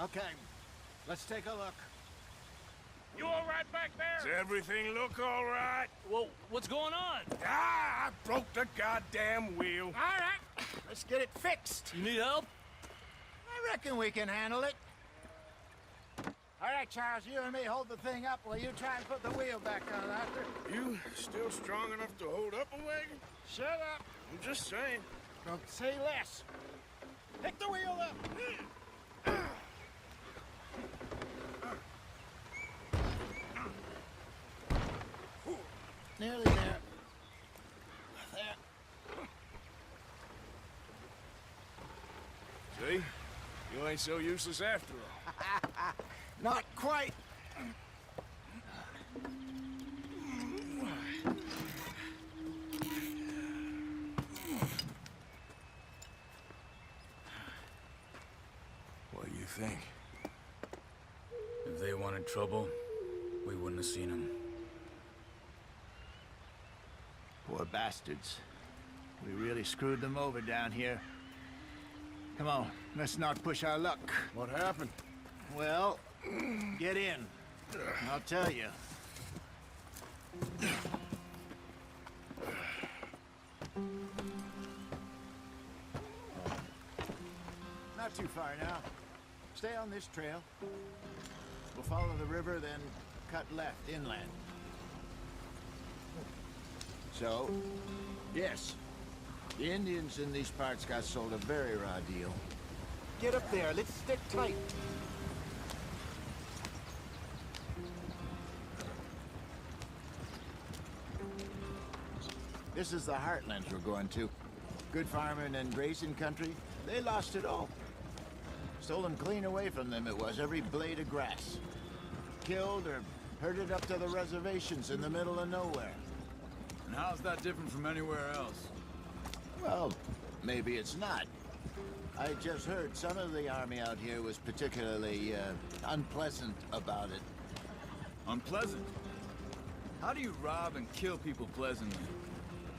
Okay, let's take a look. You all right back there? Does everything look all right? Well, what's going on? Ah, I broke the goddamn wheel. All right, let's get it fixed. You need help? I reckon we can handle it. All right, Charles, you and me hold the thing up while you try and put the wheel back on, Arthur. You still strong enough to hold up a wagon? Shut up. I'm just saying. Don't say less. Pick the wheel up. Nearly there. See? You ain't so useless after all. Not quite. What do you think? If they wanted trouble, we wouldn't have seen them. Poor bastards. We really screwed them over down here. Come on, let's not push our luck. What happened? Well, get in. I'll tell you. Not too far now. Stay on this trail. We'll follow the river, then cut left inland. So, yes, the Indians in these parts got sold a very raw deal. Get up there, let's stick tight. This is the heartlands we're going to. Good farming and grazing country, they lost it all. Stolen clean away from them it was, every blade of grass. Killed or herded up to the reservations in the middle of nowhere. And how's that different from anywhere else? Well, maybe it's not. I just heard some of the army out here was particularly, unpleasant about it. Unpleasant? How do you rob and kill people pleasantly?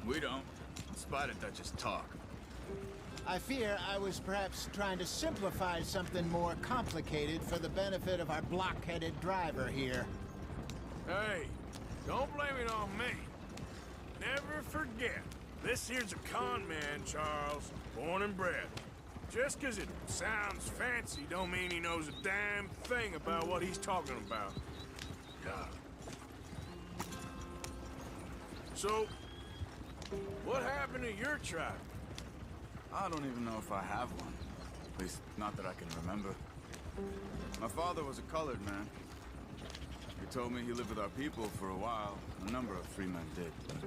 We don't, in spite of Dutch's talk. I fear I was perhaps trying to simplify something more complicated for the benefit of our block-headed driver here. Hey, don't blame it on me. Never forget, this here's a con man, Charles, born and bred. Just 'cause it sounds fancy don't mean he knows a damn thing about what he's talking about. So, what happened to your tribe? I don't even know if I have one. At least, not that I can remember. My father was a colored man. He told me he lived with our people for a while. A number of free men did. But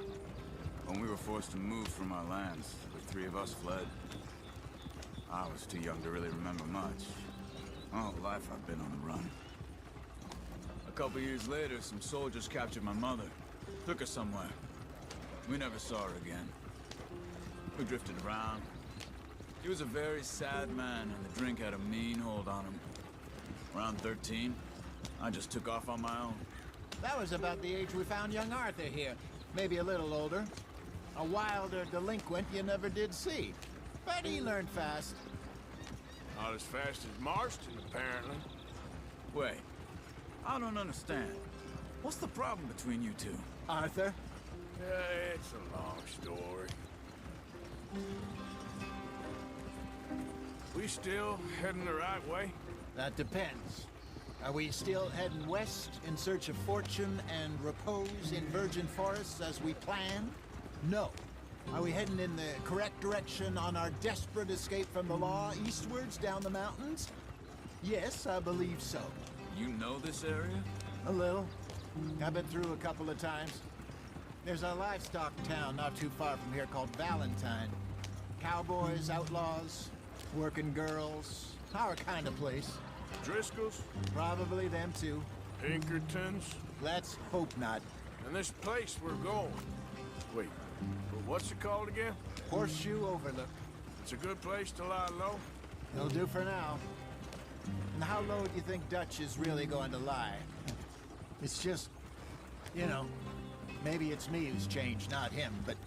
when we were forced to move from our lands, the three of us fled. I was too young to really remember much. My whole life I've been on the run. A couple years later, some soldiers captured my mother. Took her somewhere. We never saw her again. We drifted around. He was a very sad man, and the drink had a mean hold on him. Around 13, I just took off on my own. That was about the age we found young Arthur here. Maybe a little older. A wilder delinquent you never did see. But he learned fast. Not as fast as Marston, apparently. Wait, I don't understand. What's the problem between you two? Arthur? It's a long story. We still heading the right way? That depends. Are we still heading west in search of fortune and repose in virgin forests as we planned? No. Are we heading in the correct direction on our desperate escape from the law eastwards down the mountains? Yes, I believe so. You know this area? A little. I've been through a couple of times. There's a livestock town not too far from here called Valentine. Cowboys, outlaws, working girls, our kind of place. Driscoll's? Probably them too. Pinkertons? Let's hope not. And this place we're going. Wait, what's it called again? Horseshoe Overlook. It's a good place to lie low? It'll do for now. And how low do you think Dutch is really going to lie? It's just, you know, maybe it's me who's changed, not him, but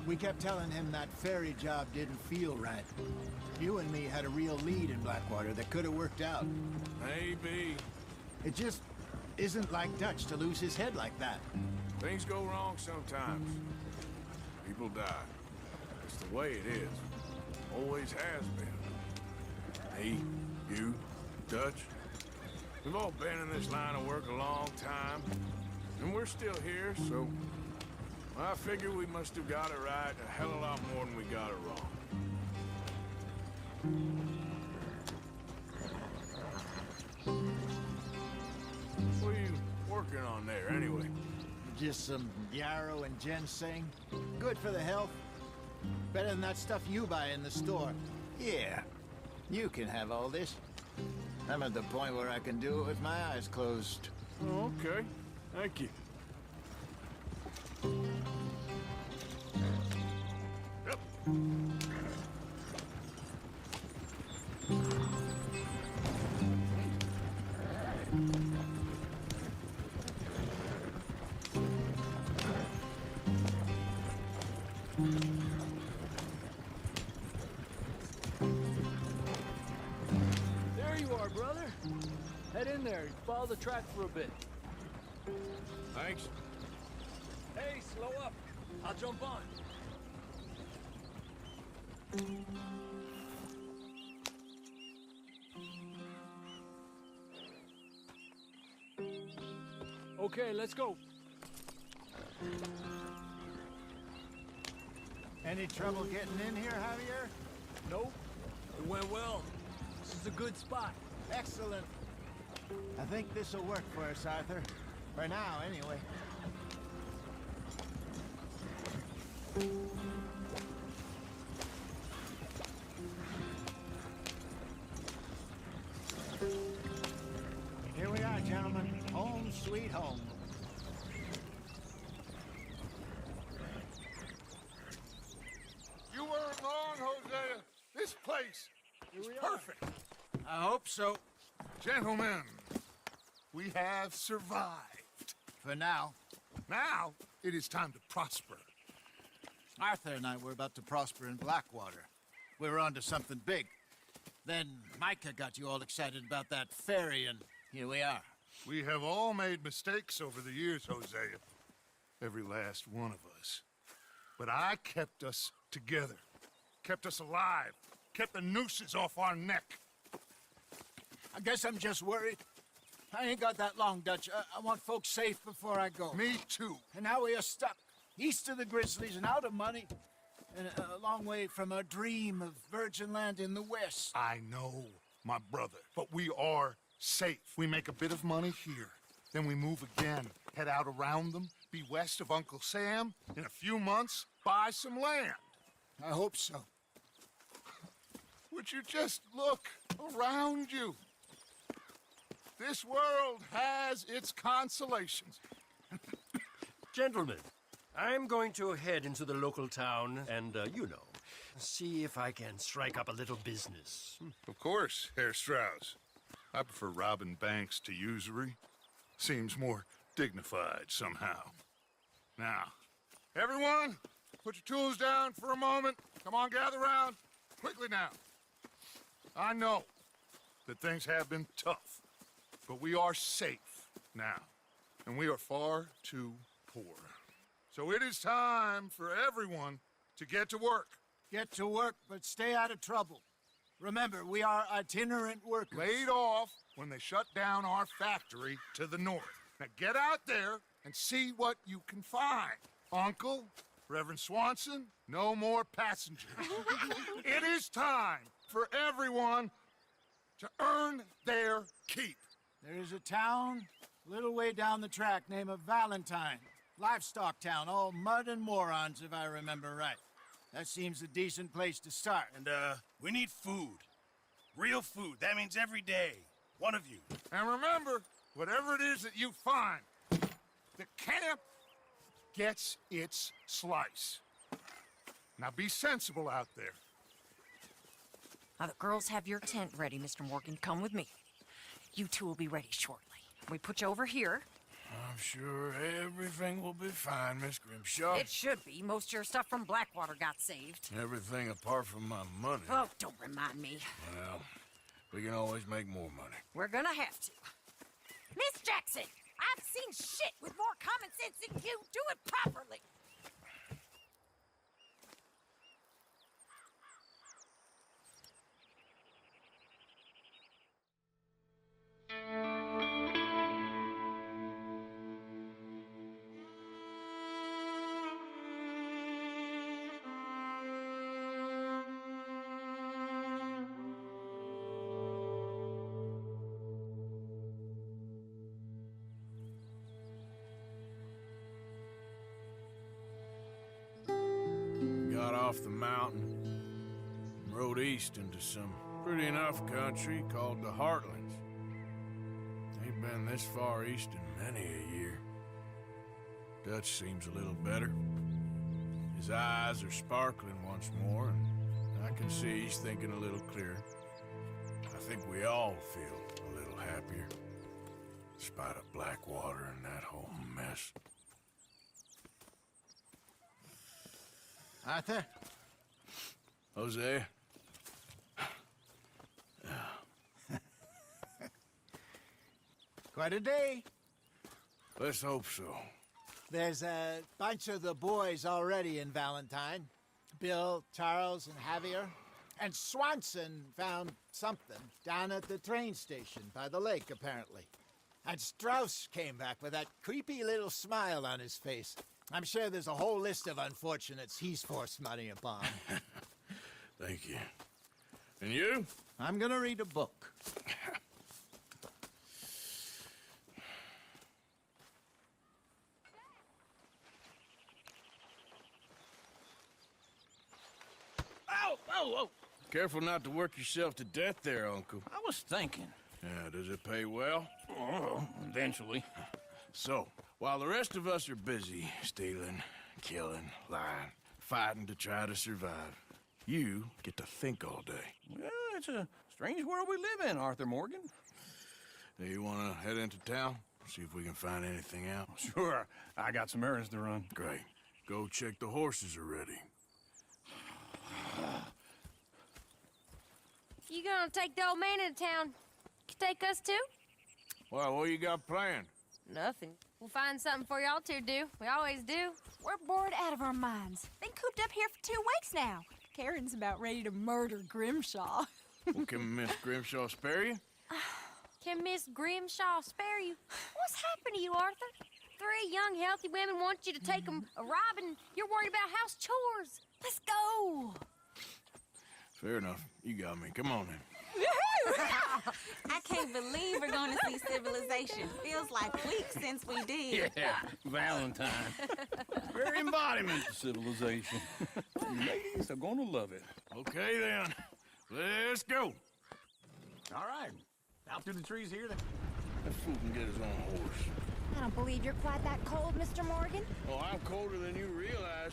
We kept telling him that ferry job didn't feel right. You and me had a real lead in Blackwater that could have worked out. Maybe. It just isn't like Dutch to lose his head like that. Things go wrong sometimes. People die. It's the way it is. Always has been. Me, you, Dutch. We've all been in this line of work a long time. And we're still here, so... I figure we must have got it right a hell of a lot more than we got it wrong. What are you working on there, anyway? Just some yarrow and ginseng. Good for the health. Better than that stuff you buy in the store. Yeah, you can have all this. I'm at the point where I can do it with my eyes closed. Oh, okay. Thank you. Yep. There you are, brother. Head in there and follow the track for a bit. Thanks. Hey, slow up. I'll jump on. Okay, let's go. Any trouble getting in here, Javier? Nope. It went well. This is a good spot. Excellent. I think this'll work for us, Arthur. For now, anyway. Here we are, gentlemen. Home sweet home. You weren't wrong, Hosea. This place is perfect. I hope so. Gentlemen, we have survived. For now. Now, it is time to prosper. Arthur and I were about to prosper in Blackwater. We were onto something big. Then Micah got you all excited about that ferry, and here we are. We have all made mistakes over the years, Hosea. Every last one of us. But I kept us together. Kept us alive. Kept the nooses off our neck. I guess I'm just worried. I ain't got that long, Dutch. I want folks safe before I go. Me too. And now we are stuck, east of the Grizzlies and out of money, and a long way from our dream of virgin land in the west. I know, my brother. But we are safe. We make a bit of money here. Then we move again. Head out around them. Be west of Uncle Sam. In a few months, buy some land. I hope so. Would you just look around you? This world has its consolations. Gentlemen, I'm going to head into the local town and, see if I can strike up a little business. Of course, Herr Strauss. I prefer robbing banks to usury. Seems more dignified somehow. Now, everyone, put your tools down for a moment. Come on, gather round. Quickly now. I know that things have been tough, but we are safe now, and we are far too poor. So it is time for everyone to get to work. Get to work, but stay out of trouble. Remember, we are itinerant workers. Laid off when they shut down our factory to the north. Now get out there and see what you can find. Uncle, Reverend Swanson, no more passengers. It is time for everyone to earn their keep. There is a town a little way down the track named Valentine. Livestock town, all mud and morons, if I remember right. That seems a decent place to start. And, we need food. Real food. That means every day. One of you. And remember, whatever it is that you find, the camp gets its slice. Now be sensible out there. Now, the girls have your tent ready, Mr. Morgan. Come with me. You two will be ready shortly. We put you over here. I'm sure everything will be fine, Miss Grimshaw. It should be. Most of your stuff from Blackwater got saved. Everything apart from my money. Oh, don't remind me. Well, we can always make more money. We're gonna have to. Miss Jackson, I've seen shit with more common sense than you. Do it properly. Got off the mountain, and rode east into some pretty enough country called the Heartlands. Ain't been this far east in many a year. Dutch seems a little better. His eyes are sparkling once more, and I can see he's thinking a little clearer. I think we all feel a little happier, in spite of Blackwater and that whole mess. Arthur? Jose? Quite a day. Let's hope so. There's a bunch of the boys already in Valentine. Bill, Charles, and Javier. And Swanson found something down at the train station by the lake, apparently. And Strauss came back with that creepy little smile on his face. I'm sure there's a whole list of unfortunates he's forced money upon. Thank you. And you? I'm gonna read a book. Ow! Oh, oh! Careful not to work yourself to death there, Uncle. I was thinking. Yeah, does it pay well? Oh, eventually. So, while the rest of us are busy stealing, killing, lying, fighting to try to survive, you get to think all day. Well, it's a strange world we live in, Arthur Morgan. Do you want to head into town? See if we can find anything out? Sure, I got some errands to run. Great. Go check the horses are ready. You gonna take the old man into town? You take us too? Well, what you got planned? Nothing. We'll find something for y'all to do. We always do. We're bored out of our minds. Been cooped up here for 2 weeks now. Karen's about ready to murder Grimshaw. Well, can Miss Grimshaw spare you? Can Miss Grimshaw spare you? What's happened to you, Arthur? 3 young, healthy women want you to take them a robbing. You're worried about house chores. Let's go. Fair enough. You got me. Come on then. I can't believe we're going to see civilization. Feels like weeks since we did. Yeah, Valentine. Very embodiment of civilization. Ladies are gonna love it. Okay then. Let's go. All right. Out through the trees here then. That fool can get his own horse. I don't believe you're quite that cold, Mr. Morgan. Oh, I'm colder than you realize.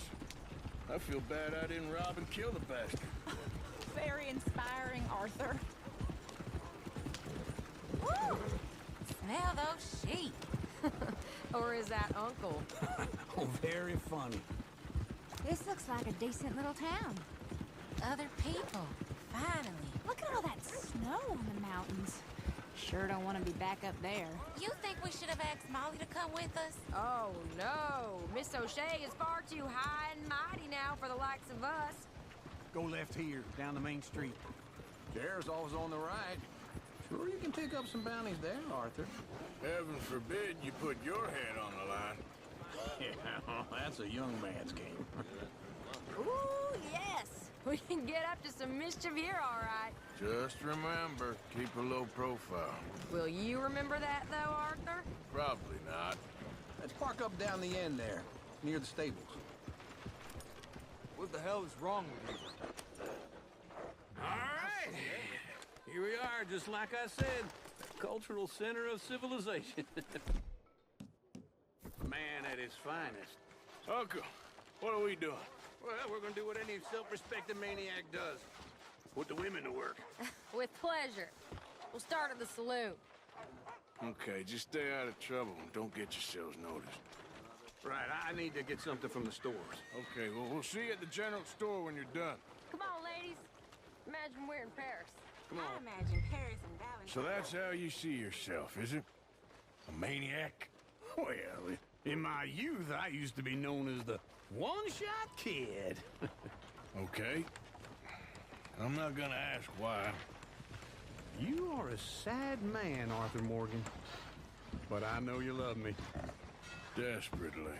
I feel bad I didn't rob and kill the bastard. Very inspiring, Arthur. Woo! Smell those sheep. Or is that Uncle? Oh, very funny. This looks like a decent little town. Other people. Finally. Look at all that snow on the mountains. Sure don't want to be back up there. You think we should have asked Molly to come with us? Oh, no. Miss O'Shea is far too high and mighty now for the likes of us. Go left here, down the main street. Chair's always on the right. Sure you can pick up some bounties there, Arthur. Heaven forbid you put your head on the line. Yeah, that's a young man's game. Ooh, yes. We can get up to some mischief here, all right. Just remember, keep a low profile. Will you remember that, though, Arthur? Probably not. Let's park up down the end there, near the stables. What the hell is wrong with you? All right. Here we are, just like I said. Cultural center of civilization. Man at his finest. Uncle, what are we doing? Well, we're gonna do what any self-respecting maniac does. Put the women to work. With pleasure. We'll start at the saloon. Okay, just stay out of trouble and don't get yourselves noticed. Right, I need to get something from the stores. Okay, well, we'll see you at the general store when you're done. Come on, ladies. Imagine we're in Paris. Come I on. imagine Paris and Valentine. So that's how you see yourself, is it? A maniac? Well, in my youth, I used to be known as the one-shot kid. Okay. I'm not gonna ask why. You are a sad man, Arthur Morgan. But I know you love me. Desperately.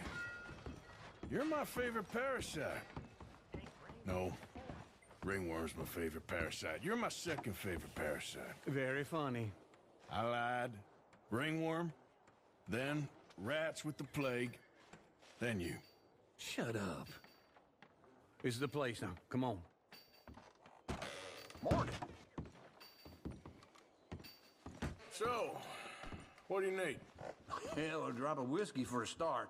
You're my favorite parasite. No. Ringworm's my favorite parasite. You're my second favorite parasite. Very funny. I lied. Ringworm, then rats with the plague, then you. Shut up. This is the place now. Come on. Morgan. So, what do you need? Hell, a drop of whiskey for a start.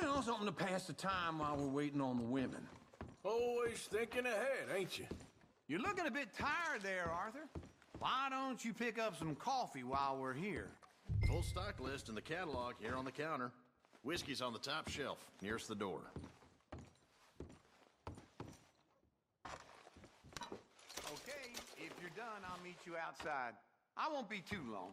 You know, something to pass the time while we're waiting on the women. Always thinking ahead, ain't you? You're looking a bit tired there, Arthur. Why don't you pick up some coffee while we're here? Full stock list in the catalog here on the counter. Whiskey's on the top shelf, nearest the door. Okay, if you're done, I'll meet you outside. I won't be too long.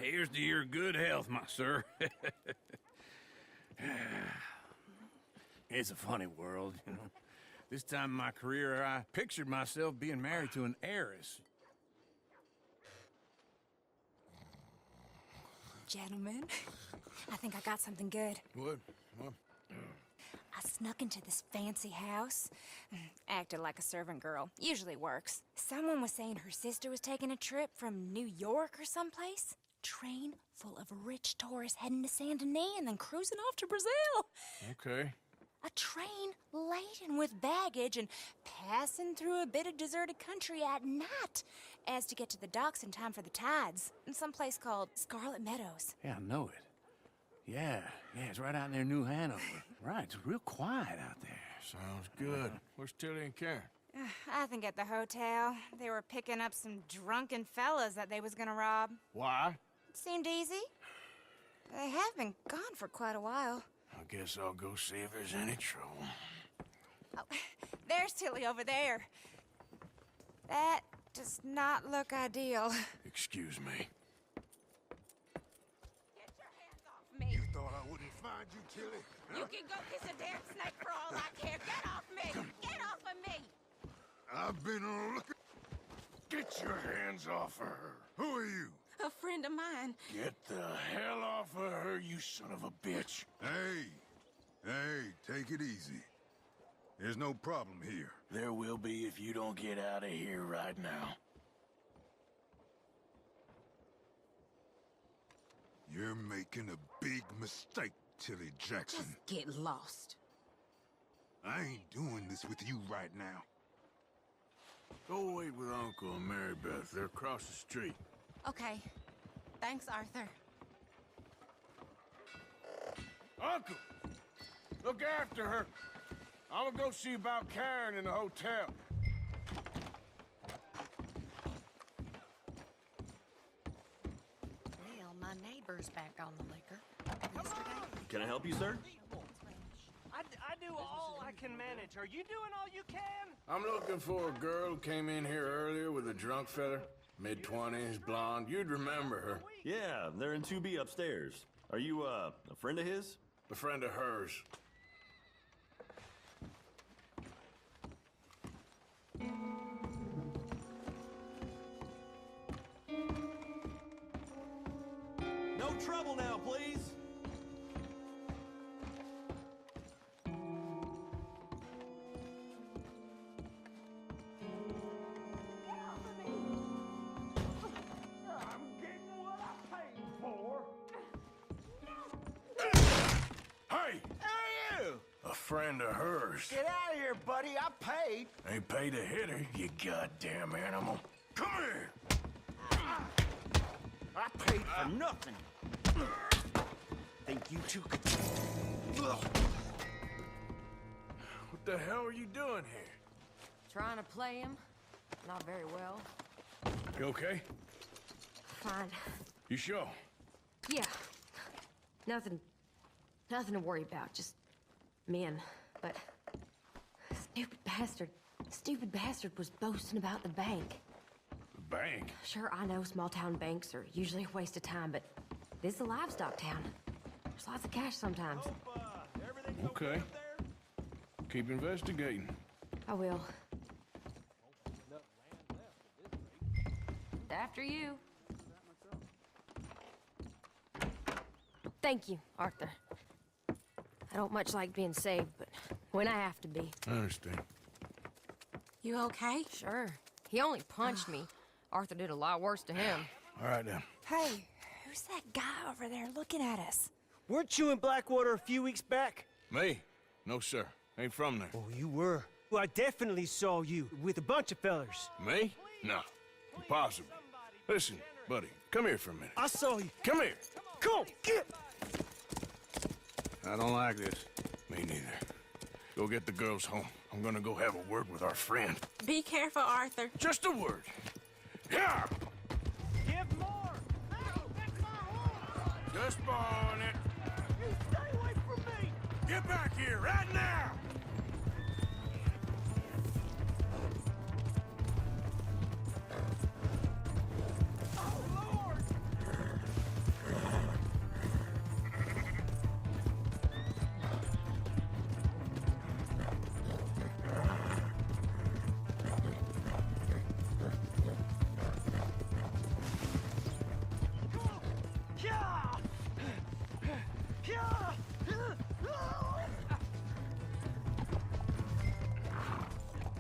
Here's to your good health, my sir. It's a funny world, you know. This time in my career, I pictured myself being married to an heiress. Gentlemen, I think I got something good. What? I snuck into this fancy house. Acted like a servant girl. Usually works. Someone was saying her sister was taking a trip from New York or someplace. Train full of rich tourists heading to Saint Denis and then cruising off to Brazil. Okay. A train laden with baggage and passing through a bit of deserted country at night as to get to the docks in time for the tides in some place called Scarlet Meadows. Yeah, I know it. Yeah, it's right out near New Hanover. Right, it's real quiet out there. Sounds good. Where's Tilly and Karen? I think at the hotel. They were picking up some drunken fellas that they was gonna rob. Why? It seemed easy. They have been gone for quite a while. I guess I'll go see if there's any trouble. Oh, there's Tilly over there. That does not look ideal. Excuse me. Get your hands off me. You thought I wouldn't find you, Tilly? You can go kiss a damn snake for all I care. Get off me! Get off of me! I've been looking. Get your hands off of her. Who are you? A friend of mine. Get the hell off of her, you son of a bitch. Hey, take it easy. There's no problem here. There will be if you don't get out of here right now. You're making a big mistake, Tilly Jackson. Just get lost. I ain't doing this with you right now. Go wait with Uncle and Mary Beth. They're across the street. Okay. Thanks, Arthur. Uncle! Look after her. I'm gonna go see about Karen in the hotel. Well, my neighbor's back on the liquor. Yesterday. Can I help you, sir? I do all I can manage. Are you doing all you can? I'm looking for a girl who came in here earlier with a drunk fella. Mid-20s, blonde. You'd remember her. Yeah, they're in 2B upstairs. Are you, a friend of his? A friend of hers. No trouble now, please. Friend of hers. Get out of here, buddy. I paid. Ain't paid to hit her, you goddamn animal. Come here! I paid for nothing. Think you two could... What the hell are you doing here? Trying to play him. Not very well. You okay? Fine. You sure? Yeah. Nothing to worry about. Just men. But stupid bastard was boasting about the bank. The bank? Sure, I know small town banks are usually a waste of time, but this is a livestock town. There's lots of cash sometimes. Okay. Keep investigating. I will. After you. Thank you, Arthur. I don't much like being saved, but when I have to be. I understand. You okay? Sure. He only punched me. Arthur did a lot worse to him. All right, then. Hey, who's that guy over there looking at us? Weren't you in Blackwater a few weeks back? Me? No, sir. Ain't from there. Oh, you were. Well, I definitely saw you with a bunch of fellers. Me? No. Impossible. Listen, buddy, come here for a minute. I saw you. Come here. Come on, get! I don't like this. Me neither. Go get the girls home. I'm gonna go have a word with our friend. Be careful, Arthur. Just a word. Yeah! Give more! Just borrowing it. You stay away from me! Get back here, right now!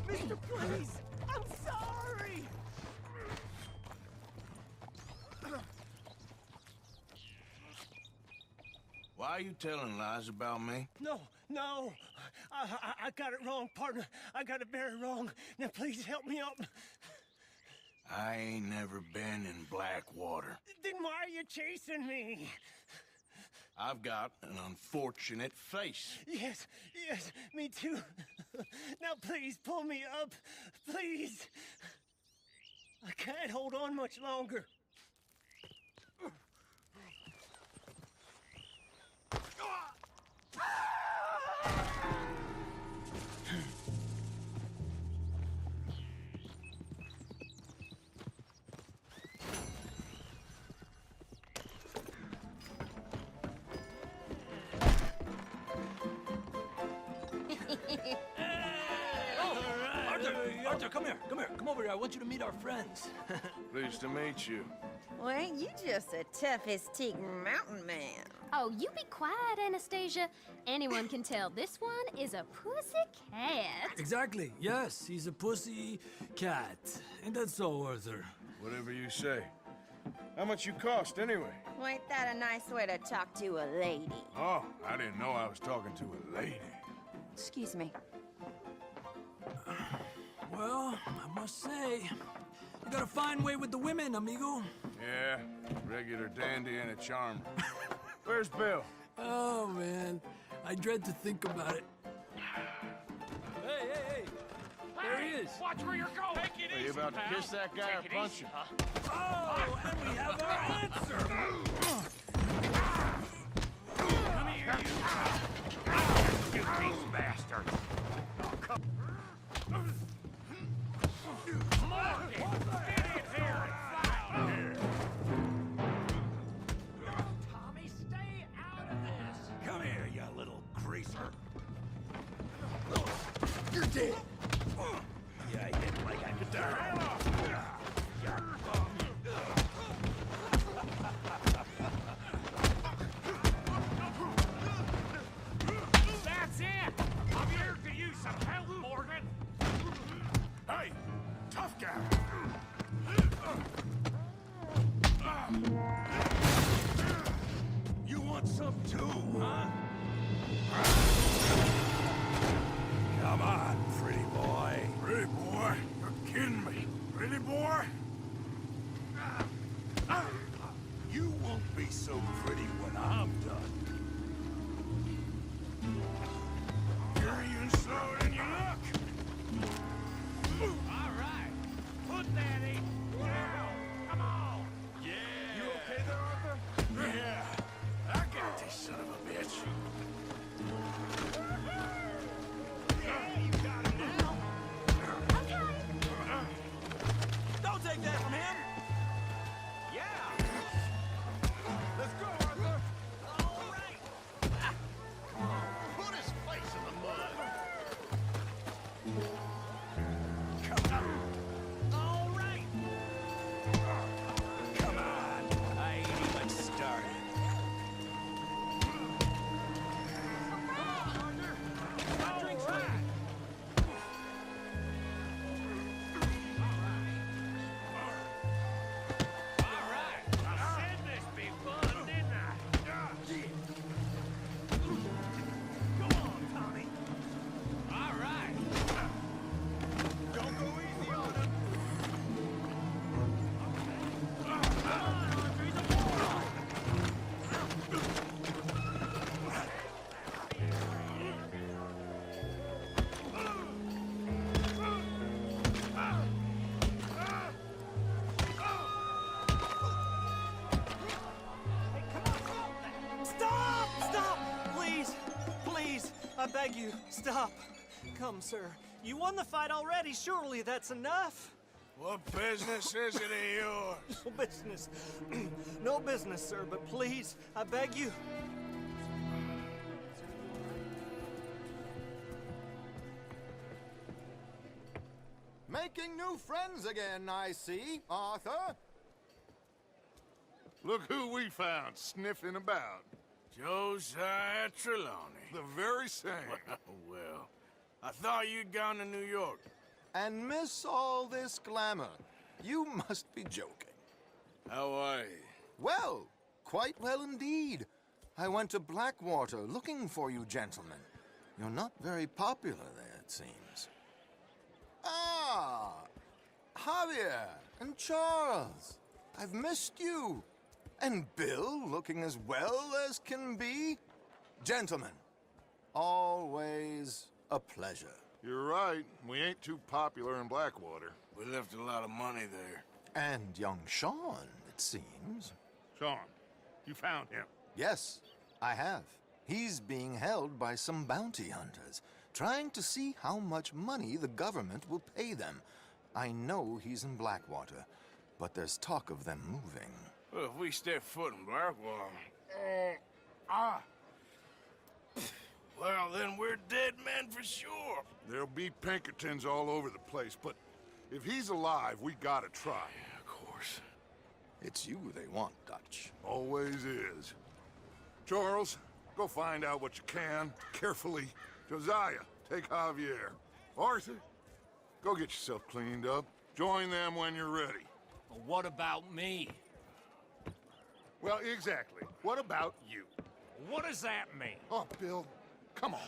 Mister, please! I'm sorry! Why are you telling lies about me? No. I got it wrong, partner. I got it very wrong. Now, please help me up. I ain't never been in Blackwater. Then why are you chasing me? I've got an unfortunate face. Yes, me too. Now, please, pull me up. Please. I can't hold on much longer. Arthur, come here. Come over here. I want you to meet our friends. Pleased to meet you. Well, ain't you just a tough-as-teak mountain man? Oh, you be quiet, Anastasia. Anyone can tell this one is a pussy cat. Exactly. Yes, he's a pussy cat. Ain't that so, Arthur? Whatever you say. How much you cost, anyway? Well, ain't that a nice way to talk to a lady? Oh, I didn't know I was talking to a lady. Excuse me. Well, I must say, you got a fine way with the women, amigo. Yeah, regular dandy and a charmer. Where's Bill? Oh, man. I dread to think about it. Hey! There he is. Watch where you're going. Take it Are you about to kiss that guy or punch him? Oh, and we have our answer. Come here, you piece bastard. Come on, get in here and Tommy, stay out of this. Come here, you little greaser. You're dead. Yeah, I didn't like I could die. That's it. I'm here to use some help, Morgan. Hey, tough guy. You want some too, huh? Come on, pretty boy. Pretty boy, you're kidding me. Stop. Come, sir. You won the fight already. Surely that's enough. What business is it of yours? No business. No business, sir, but please, I beg you. Making new friends again, I see, Arthur. Look who we found sniffing about. Josiah Trelawney. The very same. Well, I thought you'd gone to New York. And miss all this glamour. You must be joking. How are you? Well, quite well indeed. I went to Blackwater looking for you gentlemen. You're not very popular there, it seems. Ah, Javier and Charles. I've missed you. And Bill looking as well as can be. Gentlemen, always a pleasure. You're right. We ain't too popular in Blackwater. We left a lot of money there. And young Sean, it seems. Sean, you found him? Yes, I have. He's being held by some bounty hunters, trying to see how much money the government will pay them. I know he's in Blackwater, but there's talk of them moving. Well, if we step foot in Blackwater... Well, then we're dead men for sure. There'll be Pinkertons all over the place, but if he's alive, we gotta try. Yeah, of course. It's you they want, Dutch. Always is. Charles, go find out what you can, carefully. Josiah, take Javier. Arthur, go get yourself cleaned up. Join them when you're ready. Well, what about me? Well, exactly. What about you? What does that mean? Oh, Bill, come on.